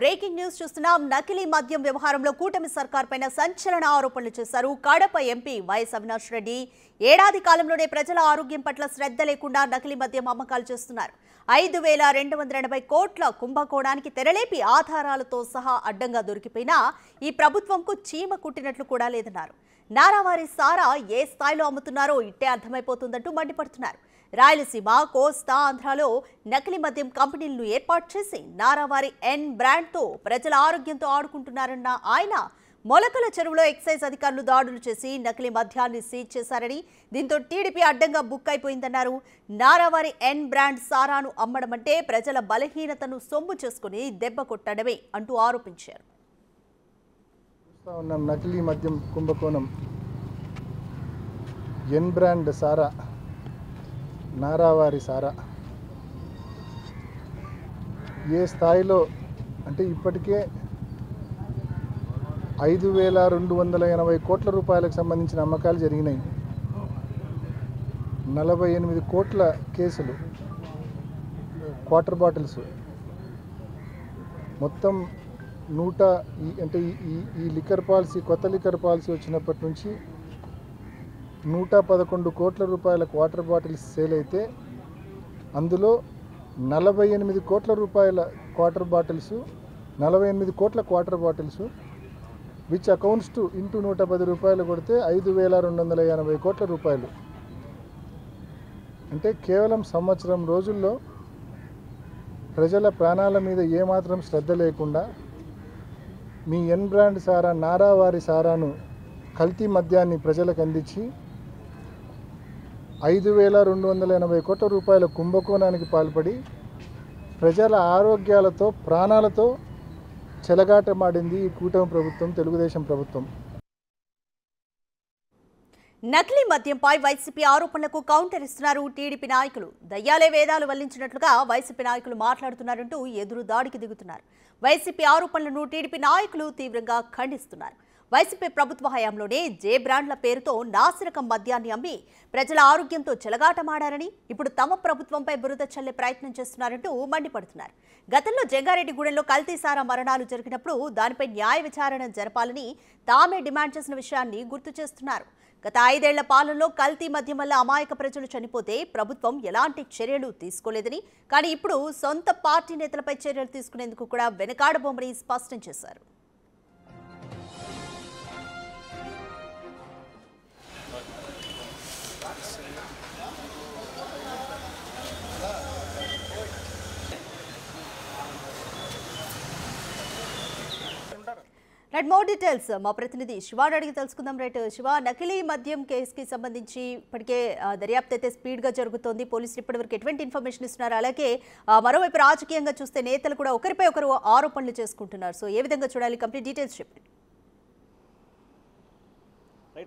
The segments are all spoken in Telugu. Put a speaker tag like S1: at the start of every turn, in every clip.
S1: బ్రేకింగ్ న్యూస్ చూస్తున్నాం. నకిలీ మద్యం వ్యవహారంలో కూటమి సర్కార్ పైన సంచలన ఆరోపణలు చేశారు కడప ఎంపీ వైఎస్ అవినాష్ రెడ్డి. ఏడాది కాలంలోనే ప్రజల ఆరోగ్యం పట్ల శ్రద్ధ లేకుండా నకిలీ మద్యం అమ్మకాలు చేస్తున్నారు. 5,280 కోట్ల కుంభకోణానికి తెరలేపి ఆధారాలతో సహా అడ్డంగా దొరికిపోయినా ఈ ప్రభుత్వంకు చీమ కుట్టినట్లు కూడా లేదన్నారు. నారావారి సారా ఏ స్థాయిలో అమ్ముతున్నారో ఇట్టే అర్థమైపోతుందంటూ మండిపడుతున్నారు. రాయలసీమ, కోస్తా, ఆంధ్రాలో నకిలీ మద్యం కంపెనీలను ఏర్పాటు చేసి నారావారి ఎన్ బ్రాండ్తో ప్రజల ఆరోగ్యంతో ఆడుకుంటున్నారన్న ఆయన మొలకల చెరువులో ఎక్సైజ్ అధికారులు దాడులు చేసి నకిలీ మద్యాన్ని సీజ్ చేశారని, దీంతో టీడీపీ అడ్డంగా బుక్ అయిపోయిందన్నారు. నారావారి ఎన్ బ్రాండ్ సారాను అమ్మడమంటే ప్రజల బలహీనతను సొమ్ము చేసుకుని దెబ్బ కొట్టడమే అంటూ ఆరోపించారు.
S2: నకిలీ మద్యం కుంభకోణం ఎన్ బ్రాండ్ సారా, నారావారి సారా ఏ స్థాయిలో అంటే ఇప్పటికే 5,280 కోట్ల రూపాయలకు సంబంధించిన అమ్మకాలు జరిగినాయి. 48 కోట్ల కేసులు, క్వార్టర్ బాటిల్స్ మొత్తం ఈ లిక్కర్ పాలసీ, కొత్త లిక్కర్ పాలసీ వచ్చినప్పటి నుంచి 111 కోట్ల రూపాయల క్వార్టర్ బాటిల్స్ సేల్ అయితే అందులో 48 కోట్ల రూపాయల క్వార్టర్ బాటిల్స్, 48 కోట్ల quarter bottles which accounts to into 110 రూపాయలు కొడితే 5,280 కోట్ల రూపాయలు. అంటే కేవలం సంవత్సరం రోజుల్లో ప్రజల ప్రాణాల మీద ఏమాత్రం శ్రద్ధ లేకుండా మీ ఎన్ బ్రాండ్ సారా, నారావారి సారాను, కల్తీ మద్యాన్ని ప్రజలకు అందించి 5,280 కోట్ల రూపాయల కుంభకోణానికి పాల్పడి ప్రజల ఆరోగ్యాలతో, ప్రాణాలతో చెలగాటమాడింది ఈ కూటమి ప్రభుత్వం, తెలుగుదేశం ప్రభుత్వం.
S1: నకిలీ మద్యంపై వైసీపీ ఆరోపణలకు కౌంటర్ ఇస్తున్నారు టీడీపీ నాయకులు. దయ్యాలే వేదాలు వల్లించినట్లుగా వైసీపీ నాయకులు మాట్లాడుతున్నారంటూ ఎదురు దాడికి దిగుతున్నారు. వైసీపీ ఆరోపణలను టీడీపీ నాయకులు తీవ్రంగా ఖండిస్తున్నారు. వైసీపీ ప్రభుత్వ హయాంలోనే జే బ్రాండ్ల పేరుతో నాసిరకం మద్యాన్ని అమ్మి ప్రజల ఆరోగ్యంతో చెలగాటమాడారని, ఇప్పుడు తమ ప్రభుత్వంపై బురద చల్లే ప్రయత్నం చేస్తున్నారంటూ మండిపడుతున్నారు. గతంలో జంగారెడ్డిగూడెంలో కల్తీ సారా మరణాలు జరిగినప్పుడు దానిపై న్యాయ విచారణ జరపాలని తామే డిమాండ్ చేసిన విషయాన్ని గుర్తు చేస్తున్నారు. గత 5 ఏళ్ల పాలనలో కల్తీ మద్యం వల్ల అమాయక ప్రజలు చనిపోతే ప్రభుత్వం ఎలాంటి చర్యలు తీసుకోలేదని, కానీ ఇప్పుడు సొంత పార్టీ నేతలపై చర్యలు తీసుకునేందుకు కూడా వెనకాడబోమని స్పష్టం చేశారు. మోర్ డీటెయిల్స్ మా ప్రతినిధి శివాని అడిగి తెలుసుకుందాం. శివ, నకిలీ మద్యం కేసుకి సంబంధించి ఇప్పటికే దర్యాప్తు అయితే స్పీడ్గా జరుగుతోంది. పోలీసులు ఇప్పటివరకు ఎటువంటి ఇన్ఫర్మేషన్ ఇస్తున్నారు? అలాగే మరోవైపు రాజకీయంగా చూస్తే నేతలు కూడా ఒకరిపై ఒకరు ఆరోపణలు చేసుకుంటున్నారు. సో ఏ విధంగా చూడాలి? కంప్లీట్ డీటెయిల్స్ చెప్పండి.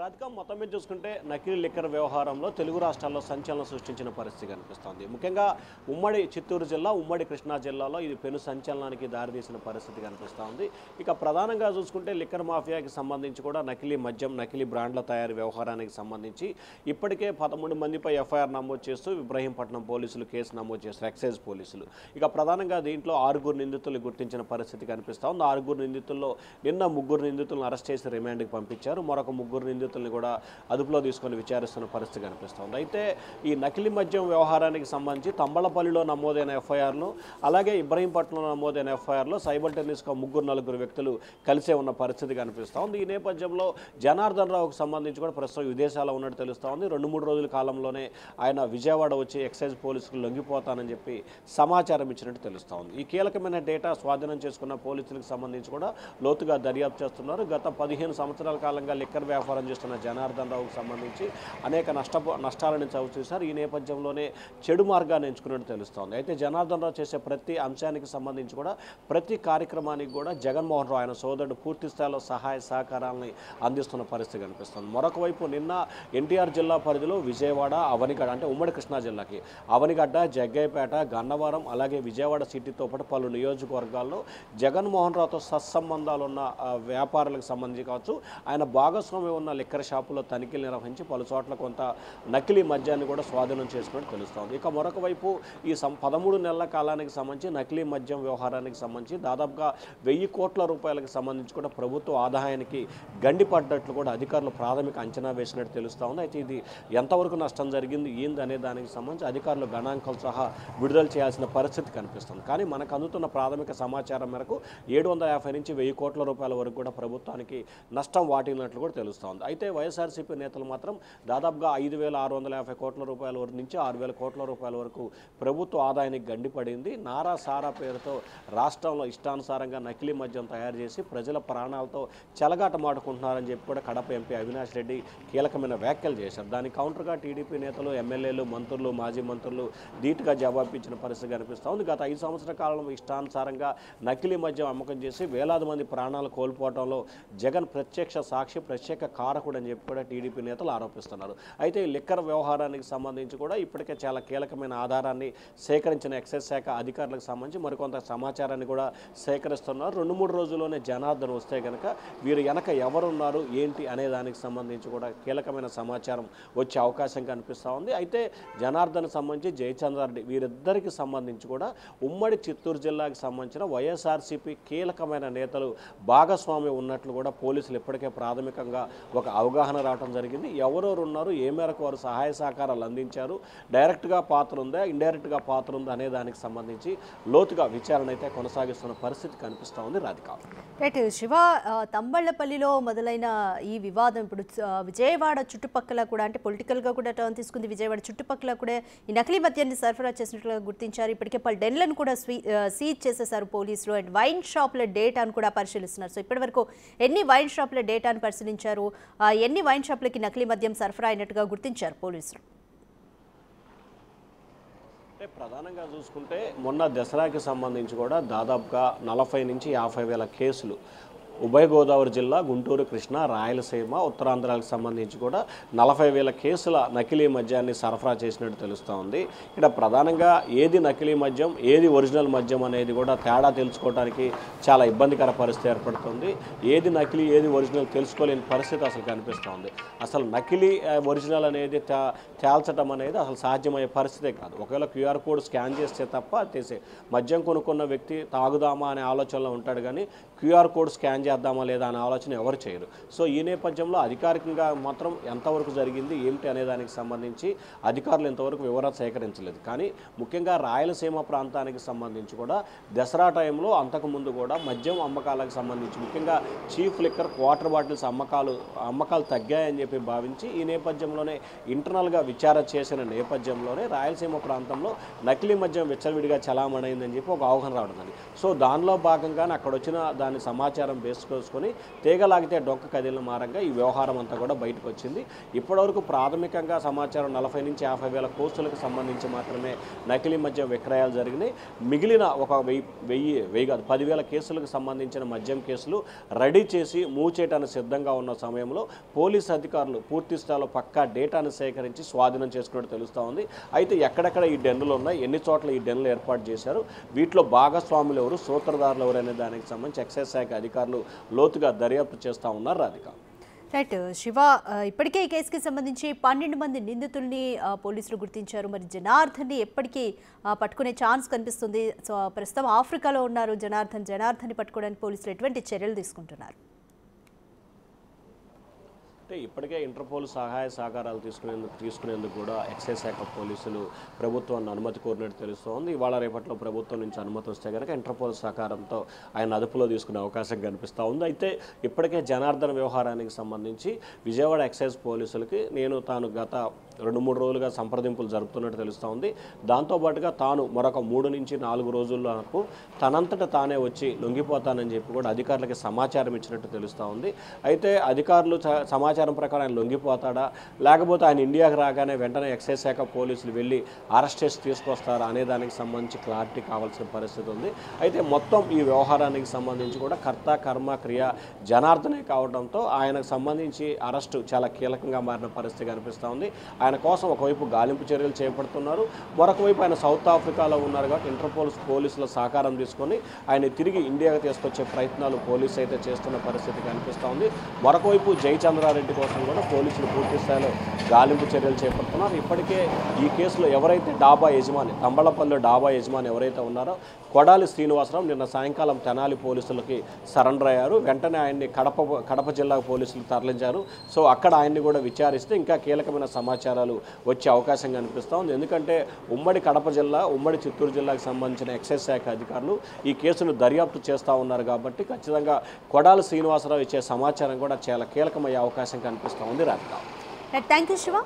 S3: రాధిక, మొత్తం మీద చూసుకుంటే నకిలీ లిక్కర్ వ్యవహారంలో తెలుగు రాష్ట్రాల్లో సంచలనం సృష్టించిన పరిస్థితి కనిపిస్తోంది. ముఖ్యంగా ఉమ్మడి చిత్తూరు జిల్లా, ఉమ్మడి కృష్ణా జిల్లాలో ఇది పెను సంచలనానికి దారితీసిన పరిస్థితి కనిపిస్తోంది. ఇక ప్రధానంగా చూసుకుంటే లిక్కర్ మాఫియాకి సంబంధించి కూడా నకిలీ మద్యం, నకిలీ బ్రాండ్ల తయారీ వ్యవహారానికి సంబంధించి ఇప్పటికే 13 మందిపై ఎఫ్ఐఆర్ నమోదు చేస్తూ ఇబ్రహీంపట్నం పోలీసులు కేసు నమోదు చేస్తారు, ఎక్సైజ్ పోలీసులు. ఇక ప్రధానంగా దీంట్లో 6 నిందితులు గుర్తించిన పరిస్థితి కనిపిస్తోంది. 6 నిందితుల్లో నిన్న 3 నిందితులను అరెస్ట్ చేసి రిమాండ్కి పంపించారు. మరొక 3 నిందితుల్ని కూడా అదుపులో తీసుకొని విచారిస్తున్న పరిస్థితి కనిపిస్తోంది. అయితే ఈ నకిలీ మద్యం వ్యవహారానికి సంబంధించి తంబళపల్లిలో నమోదైన ఎఫ్ఐఆర్లు, అలాగే ఇబ్రహీంపట్నంలో నమోదైన ఎఫ్ఐఆర్లో సైబర్ టెన్నిస్గా 3-4 వ్యక్తులు కలిసే ఉన్న పరిస్థితి కనిపిస్తోంది. ఈ నేపథ్యంలో జనార్దన్ రావుకు సంబంధించి కూడా ప్రస్తుతం విదేశాల్లో ఉన్నట్టు తెలుస్తోంది. 2-3 రోజుల కాలంలోనే ఆయన విజయవాడ వచ్చి ఎక్సైజ్ పోలీసులకు లొంగిపోతానని చెప్పి సమాచారం ఇచ్చినట్టు తెలుస్తోంది. ఈ కీలకమైన డేటా స్వాధీనం చేసుకున్న పోలీసులకు సంబంధించి కూడా లోతుగా దర్యాప్తు చేస్తున్నారు. గత 15 సంవత్సరాల కాలంగా లిక్కర్ వ్యాపారం చేస్తున్న జనార్దన్ రావుకు సంబంధించి అనేక నష్టాలను చవిచూశారు. ఈ నేపథ్యంలోనే చెడు మార్గాన్ని ఎంచుకున్నట్టు తెలుస్తోంది. అయితే జనార్దన్ రావు చేసే ప్రతి అంశానికి సంబంధించి కూడా, ప్రతి కార్యక్రమానికి కూడా జగన్మోహన్ రావు, ఆయన సోదరుడు పూర్తి స్థాయిలో సహాయ సహకారాలని అందిస్తున్న పరిస్థితి కనిపిస్తుంది. మరొక వైపు నిన్న ఎన్టీఆర్ జిల్లా పరిధిలో విజయవాడ, అవనిగడ్డ, అంటే ఉమ్మడి కృష్ణా జిల్లాకి అవనిగడ్డ, జగ్గయ్యపేట, గన్నవరం, అలాగే విజయవాడ సిటీతో పాటు పలు నియోజకవర్గాల్లో జగన్మోహన్ రావుతో సత్సంబంధాలు ఉన్న వ్యాపారులకు సంబంధించి కావచ్చు, ఆయన భాగస్వామ్యం ఉన్న లిక్కర్ షాపులో తనిఖీలు నిర్వహించి పలు చోట్ల కొంత నకిలీ మద్యాన్ని కూడా స్వాధీనం చేసుకున్నట్టు తెలుస్తోంది. ఇక మరొక వైపు ఈ 13 నెలల కాలానికి సంబంధించి నకిలీ మద్యం వ్యవహారానికి సంబంధించి దాదాపుగా 1000 కోట్ల రూపాయలకు సంబంధించి కూడా ప్రభుత్వ ఆదాయానికి గండిపడ్డట్లు కూడా అధికారులు ప్రాథమిక అంచనా వేసినట్టు తెలుస్తూ ఉంది. అయితే ఇది ఎంతవరకు నష్టం జరిగింది ఏంది అనే దానికి సంబంధించి అధికారులు గణాంకాలు సహా విడుదల చేయాల్సిన పరిస్థితి కనిపిస్తుంది. కానీ మనకు అందుతున్న ప్రాథమిక సమాచారం మేరకు 750 నుంచి 1000 కోట్ల రూపాయల వరకు కూడా ప్రభుత్వానికి నష్టం వాటిల్లినట్లు కూడా తెలుస్తోంది. అయితే వైఎస్ఆర్సీపీ నేతలు మాత్రం దాదాపుగా 5650 కోట్ల రూపాయల వరకు నుంచి 6000 కోట్ల రూపాయల వరకు ప్రభుత్వ ఆదాయానికి గండిపడింది. నారా సారా పేరుతో రాష్ట్రంలో ఇష్టానుసారంగా నకిలీ మద్యం తయారు చేసి ప్రజల ప్రాణాలతో చెలగాటమాడుకుంటున్నారని చెప్పి కూడా కడప ఎంపీ అవినాష్ రెడ్డి కీలకమైన వ్యాఖ్యలు చేశారు. దానికి కౌంటర్గా టీడీపీ నేతలు, ఎమ్మెల్యేలు, మంత్రులు, మాజీ మంత్రులు ధీటుగా జవాబిచ్చిన పరిస్థితి కనిపిస్తోంది. గత 5 సంవత్సరాల కాలంలో ఇష్టానుసారంగా నకిలీ మద్యం అమ్మకం చేసి వేలాది మంది ప్రాణాలు కోల్పోవడంలో జగన్ ప్రత్యక్ష సాక్షి, ప్రత్యేక కారకుడు అని చెప్పి కూడా టీడీపీ నేతలు ఆరోపిస్తున్నారు. అయితే ఈ లిక్కర్ వ్యవహారానికి సంబంధించి కూడా ఇప్పటికే చాలా కీలకమైన ఆధారాన్ని సేకరించిన ఎక్సైజ్ శాఖ అధికారులకు సంబంధించి మరికొంత సమాచారాన్ని కూడా సేకరిస్తున్నారు. 2-3 రోజుల్లోనే జనార్దన్ వస్తే కనుక వీరు వెనక ఎవరున్నారు ఏంటి అనే దానికి సంబంధించి కూడా కీలకమైన సమాచారం వచ్చే అవకాశం కనిపిస్తూ ఉంది. అయితే జనార్దన్ సంబంధించి జయచంద్రారెడ్డి వీరిద్దరికి సంబంధించి కూడా ఉమ్మడి చిత్తూరు జిల్లాకి సంబంధించిన వైఎస్ఆర్సీపీ కీలకమైన నేతలు భాగస్వామ్యం ఉన్నట్లు కూడా పోలీసులు ఇప్పటికే ప్రాథమికంగా ఒక అవగాహన రావడం జరిగింది. ఎవరెవరు ఉన్నారు, ఏ మేరకు వారు సహాయ సహకారాలు అందించారు, డైరెక్ట్గా పాత్ర ఉందా, ఇండైరెక్ట్గా పాత్ర ఉందా అనే దానికి సంబంధించి లోతుగా విచారణ అయితే కొనసాగిస్తున్న పరిస్థితి కనిపిస్తూ ఉంది. రాధిక
S1: రైట్ శివ, తంబళ్లపల్లిలో మొదలైన ఈ వివాదం ఇప్పుడు విజయవాడ చుట్టుపక్కల కూడా అంటే పొలిటికల్గా కూడా టర్న్ తీసుకుంది. విజయవాడ చుట్టుపక్కల కూడా ఈ నకిలీ మద్యాన్ని సరఫరా చేసినట్లుగా గుర్తించారు. ఇప్పటికే పలు డెన్లను కూడా సీజ్ చేసేశారు పోలీసులు. అండ్ వైన్ షాపుల డేటాను కూడా పరిశీలిస్తున్నారు. సో ఇప్పటివరకు ఎన్ని వైన్ షాపుల డేటాను పరిశీలించారు, ఎన్ని వైన్ షాపులకి నకిలీ మద్యం సరఫరా అయినట్టుగా గుర్తించారు పోలీసులు?
S3: అంటే ప్రధానంగా చూసుకుంటే మొన్న దసరాకి సంబంధించి కూడా దాదాపుగా 40 నుంచి 50 వేల కేసులు ఉభయ గోదావరి జిల్లా, గుంటూరు, కృష్ణా, రాయలసీమ, ఉత్తరాంధ్రాలకు సంబంధించి కూడా 40,000 కేసుల నకిలీ మద్యాన్ని సరఫరా చేసినట్టు తెలుస్తూ ఉంది. ఇక్కడ ప్రధానంగా ఏది నకిలీ మద్యం, ఏది ఒరిజినల్ మద్యం అనేది కూడా తేడా తెలుసుకోవడానికి చాలా ఇబ్బందికర పరిస్థితి ఏర్పడుతుంది. ఏది నకిలీ, ఏది ఒరిజినల్ తెలుసుకోలేని పరిస్థితి అసలు కనిపిస్తూ ఉంది. అసలు నకిలీ ఒరిజినల్ అనేది తేల్చడం అనేది అసలు సాధ్యమయ్యే పరిస్థితే కాదు. ఒకవేళ QR కోడ్ స్కాన్ చేస్తే తప్ప తీసే మద్యం కొనుక్కున్న వ్యక్తి తాగుదామా అనే ఆలోచనలో ఉంటాడు, కానీ QR కోడ్ స్కాన్ చేద్దామా లేదా అనే ఆలోచన ఎవరు చేయరు. సో ఈ నేపథ్యంలో అధికారికంగా మాత్రం ఎంతవరకు జరిగింది ఏమిటి అనే దానికి సంబంధించి అధికారులు ఇంతవరకు వివరాలు సేకరించలేదు. కానీ ముఖ్యంగా రాయలసీమ ప్రాంతానికి సంబంధించి కూడా దసరా టైంలో అంతకుముందు కూడా మద్యం అమ్మకాలకు సంబంధించి ముఖ్యంగా చీఫ్ లిక్కర్, వాటర్ బాటిల్స్ అమ్మకాలు తగ్గాయని చెప్పి భావించి ఈ నేపథ్యంలోనే ఇంటర్నల్గా విచారణ చేసిన నేపథ్యంలోనే రాయలసీమ ప్రాంతంలో నకిలీ మద్యం విచ్చలవిడిగా చలామణైందని చెప్పి ఒక అవగాహన రావడం. సో దానిలో భాగంగానే అక్కడ వచ్చిన దాని సమాచారం వేసుకొని తీగలాగితే డొక్క కదిలిన మారంగా ఈ వ్యవహారం అంతా కూడా బయటకు వచ్చింది. ఇప్పటివరకు ప్రాథమికంగా సమాచారం 40 నుంచి 50 వేల కోసులకు సంబంధించి మాత్రమే నకిలీ మద్యం విక్రయాలు జరిగినాయి. మిగిలిన ఒక 10,000 కేసులకు సంబంధించిన మద్యం కేసులు రెడీ చేసి మూవ్ చేయడానికి సిద్ధంగా ఉన్న సమయంలో పోలీసు అధికారులు పూర్తి స్థాయిలో పక్కా డేటాను సేకరించి స్వాధీనం చేసుకున్నట్టు తెలుస్తూ ఉంది. అయితే ఎక్కడెక్కడ ఈ డెన్నులు ఉన్నాయి, ఎన్ని చోట్ల ఈ డెన్నులు ఏర్పాటు చేశారు, వీటిలో భాగస్వాములు ఎవరు, సూత్రధారులు ఎవరు అనే దానికి సంబంధించి ఎక్సైజ్ శాఖ అధికారులు లోతుగా దర్యాప్తు చేస్తూ ఉన్నారు. రాధిక
S1: రైట్ శివ, ఇప్పటికే ఈ కేసుకి సంబంధించి 12 మంది నిందితుల్ని పోలీసులు గుర్తించారు. మరి జనార్దన్ని ఎప్పటికీ పట్టుకునే ఛాన్స్ కనిపిస్తుంది? సో ప్రస్తుతం ఆఫ్రికాలో ఉన్నారు జనార్దన్ని పట్టుకోవడానికి పోలీసులు ఎటువంటి చర్యలు తీసుకుంటున్నారు?
S3: అంటే ఇప్పటికే ఇంటర్పోల్ సహాయ సహకారాలు తీసుకునేందుకు కూడా ఎక్సైజ్ శాఖ పోలీసులు ప్రభుత్వాన్ని అనుమతి కోరినట్టు తెలుస్తోంది. ఇవాళ రేపట్లో ప్రభుత్వం నుంచి అనుమతి వస్తే కనుక ఇంటర్పోల్ సహకారంతో ఆయన అదుపులో తీసుకునే అవకాశం కనిపిస్తూ ఉంది. అయితే ఇప్పటికే జనార్దన్ వ్యవహారానికి సంబంధించి విజయవాడ ఎక్సైజ్ పోలీసులకి తాను గత 2-3 రోజులుగా సంప్రదింపులు జరుపుతున్నట్టు తెలుస్తూ ఉంది. దాంతోపాటుగా తాను మరొక 3 నుంచి 4 రోజులకు తనంతట తానే వచ్చి లొంగిపోతానని చెప్పి కూడా అధికారులకి సమాచారం ఇచ్చినట్టు తెలుస్తూ ఉంది. అయితే అధికారులు సమాచారం ప్రకారం ఆయన లొంగిపోతాడా, లేకపోతే ఆయన ఇండియాకి రాగానే వెంటనే ఎక్సైజ్ శాఖ పోలీసులు వెళ్ళి అరెస్ట్ చేసి తీసుకొస్తారా అనే దానికి సంబంధించి క్లారిటీ కావాల్సిన పరిస్థితి ఉంది. అయితే మొత్తం ఈ వ్యవహారానికి సంబంధించి కూడా కర్త కర్మ క్రియ జనార్దనే కావడంతో ఆయనకు సంబంధించి అరెస్టు చాలా కీలకంగా మారిన పరిస్థితి కనిపిస్తూ ఉంది. ఆయన కోసం ఒకవైపు గాలింపు చర్యలు చేపడుతున్నారు, మరొక వైపు ఆయన సౌత్ ఆఫ్రికాలో ఉన్నారు కాబట్టి ఇంటర్పోల్ పోలీసుల సహకారం తీసుకొని ఆయన తిరిగి ఇండియాకి తీసుకొచ్చే ప్రయత్నాలు పోలీసు అయితే చేస్తున్న పరిస్థితి కనిపిస్తూ ఉంది. మరొక వైపు జయచంద్రారెడ్డి కోసం కూడా పోలీసులు పూర్తి స్థాయిలో గాలింపు చర్యలు చేపడుతున్నారు. ఇప్పటికే ఈ కేసులో ఎవరైతే డాబా యజమాని తంబళపల్లి డాబా యజమాని ఎవరైతే ఉన్నారో కొడాలి శ్రీనివాసరావు నిన్న సాయంకాలం తెనాలి పోలీసులకి సరెండర్ అయ్యారు. వెంటనే ఆయన్ని కడప జిల్లా పోలీసులు తరలించారు. సో అక్కడ ఆయన్ని కూడా విచారిస్తే ఇంకా కీలకమైన సమాచారాలు వచ్చే అవకాశం కనిపిస్తూ ఉంది. ఎందుకంటే ఉమ్మడి కడప జిల్లా, ఉమ్మడి చిత్తూరు జిల్లాకు సంబంధించిన ఎక్సైజ్ శాఖ అధికారులు ఈ కేసును దర్యాప్తు చేస్తూ ఉన్నారు కాబట్టి ఖచ్చితంగా కొడాలి శ్రీనివాసరావు ఇచ్చే సమాచారం కూడా చాలా కీలకమయ్యే అవకాశం కనిపిస్తూ ఉంది. Radhika,
S1: thank you Shiva.